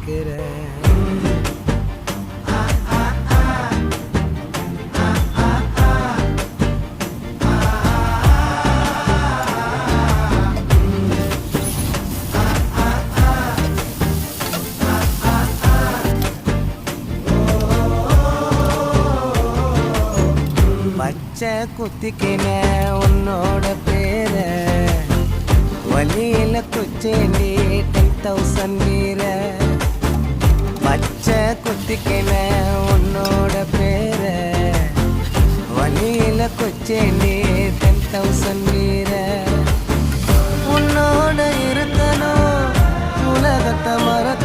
கேட்கிறேன். பச்சை குத்திக்கின உன்னோட பேர வழியில குச்சேண்டி 10,000 வீர. பச்சை குத்திக்கின உன்னோட பேர வழியில குச்சேண்டி 10,000 வீர. உன்னோட இருக்கணும் உலகத்தை மறக்க